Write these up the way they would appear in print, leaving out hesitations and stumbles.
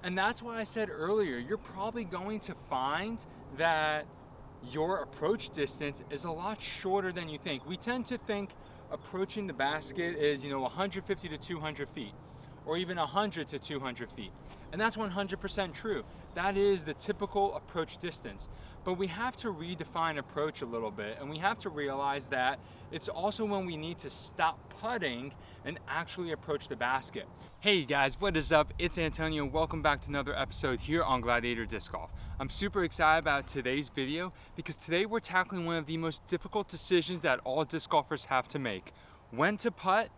And that's why I said earlier, you're probably going to find that your approach distance is a lot shorter than you think. We tend to think approaching the basket is, 150 to 200 feet, or even 100 to 200 feet. And that's 100% true. That is the typical approach distance. But we have to redefine approach a little bit, and we have to realize that it's also when we need to stop putting and actually approach the basket. Hey guys, what is up? It's Antonio. Welcome back to another episode here on Gladiator Disc Golf. I'm super excited about today's video because today we're tackling one of the most difficult decisions that all disc golfers have to make: when to putt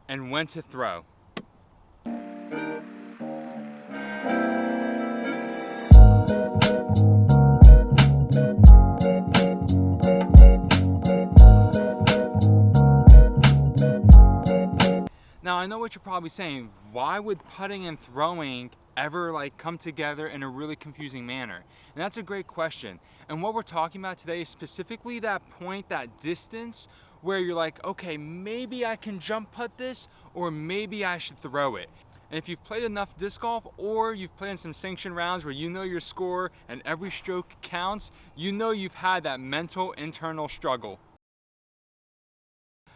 and when to throw. Now I know what you're probably saying, why would putting and throwing ever come together in a really confusing manner? And that's a great question. And what we're talking about today is specifically that point, that distance where you're like, okay, maybe I can jump putt this, or maybe I should throw it. And if you've played enough disc golf, or you've played in some sanctioned rounds where you know your score and every stroke counts, you know you've had that mental internal struggle.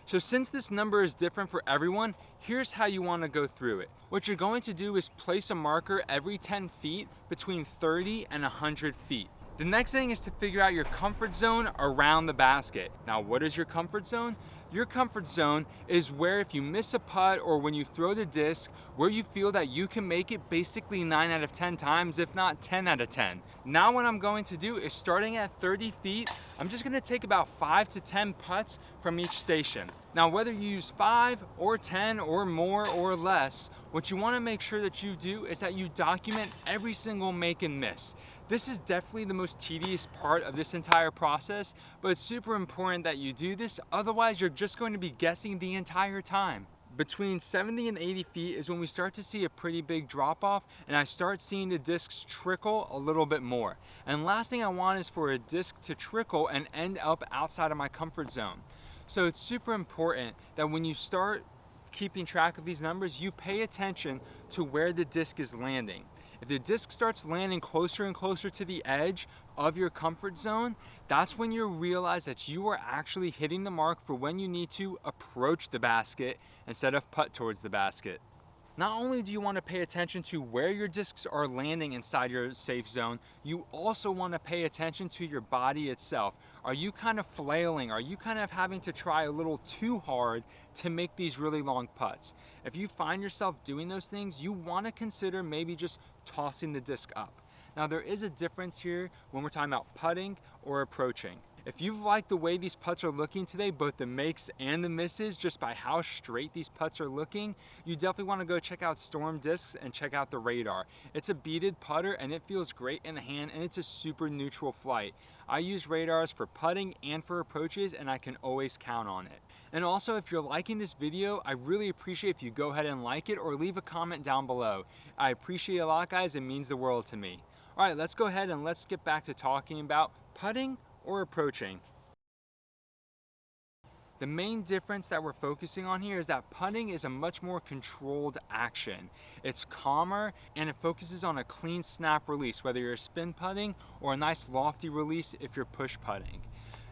So since this number is different for everyone, here's how you want to go through it. What you're going to do is place a marker every 10 feet between 30 and 100 feet. The next thing is to figure out your comfort zone around the basket. Now, what is your comfort zone? Your comfort zone is where if you miss a putt or when you throw the disc, where you feel that you can make it basically 9 out of 10 times, if not 10 out of 10. Now what I'm going to do is, starting at 30 feet, I'm just gonna take about 5 to 10 putts from each station. Now whether you use 5 or 10 or more or less, what you wanna make sure that you do is that you document every single make and miss. This is definitely the most tedious part of this entire process, but it's super important that you do this, otherwise you're just going to be guessing the entire time. Between 70 and 80 feet is when we start to see a pretty big drop off, and I start seeing the discs trickle a little bit more. And last thing I want is for a disc to trickle and end up outside of my comfort zone. So it's super important that when you start keeping track of these numbers, you pay attention to where the disc is landing. If the disc starts landing closer and closer to the edge of your comfort zone, that's when you realize that you are actually hitting the mark for when you need to approach the basket instead of putt towards the basket. Not only do you want to pay attention to where your discs are landing inside your safe zone, you also want to pay attention to your body itself. Are you kind of flailing? Are you kind of having to try a little too hard to make these really long putts? If you find yourself doing those things, you want to consider maybe just tossing the disc up. Now there is a difference here when we're talking about putting or approaching. If you've liked the way these putts are looking today, both the makes and the misses, just by how straight these putts are looking, you definitely want to go check out Storm Discs and check out the Radar. It's a beaded putter and it feels great in the hand, and it's a super neutral flight. I use Radars for putting and for approaches, and I can always count on it. And also, if you're liking this video, I really appreciate if you go ahead and like it or leave a comment down below. I appreciate it a lot, guys. It means the world to me. All right, let's go ahead and let's get back to talking about putting or approaching. The main difference that we're focusing on here is that putting is a much more controlled action. It's calmer and it focuses on a clean snap release, whether you're spin putting or a nice lofty release if you're push putting.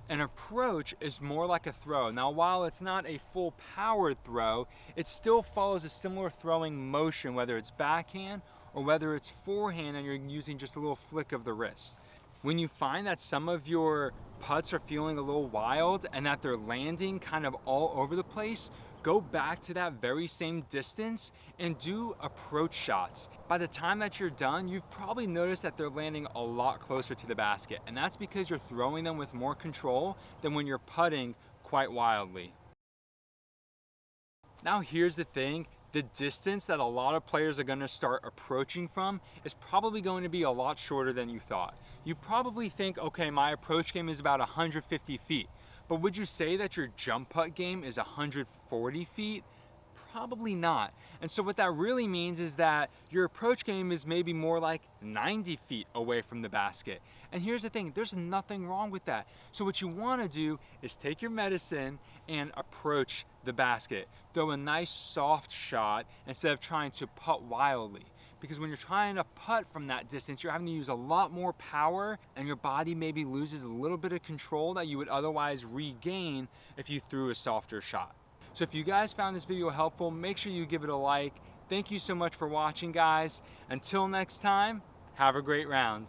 An approach is more like a throw. Now, while it's not a full powered throw, it still follows a similar throwing motion, whether it's backhand or whether it's forehand and you're using just a little flick of the wrist. When you find that some of your putts are feeling a little wild and that they're landing kind of all over the place, go back to that very same distance and do approach shots. By the time that you're done, you've probably noticed that they're landing a lot closer to the basket, and that's because you're throwing them with more control than when you're putting quite wildly. Now here's the thing. The distance that a lot of players are going to start approaching from is probably going to be a lot shorter than you thought. You probably think, okay, my approach game is about 150 feet, but would you say that your jump putt game is 140 feet? Probably not. And so what that really means is that your approach game is maybe more like 90 feet away from the basket. And here's the thing, there's nothing wrong with that. So what you want to do is take your medicine and approach the basket. Throw a nice soft shot instead of trying to putt wildly. because when you're trying to putt from that distance, you're having to use a lot more power and your body maybe loses a little bit of control that you would otherwise regain if you threw a softer shot. So if you guys found this video helpful, make sure you give it a like. Thank you so much for watching, guys. Until next time, have a great round.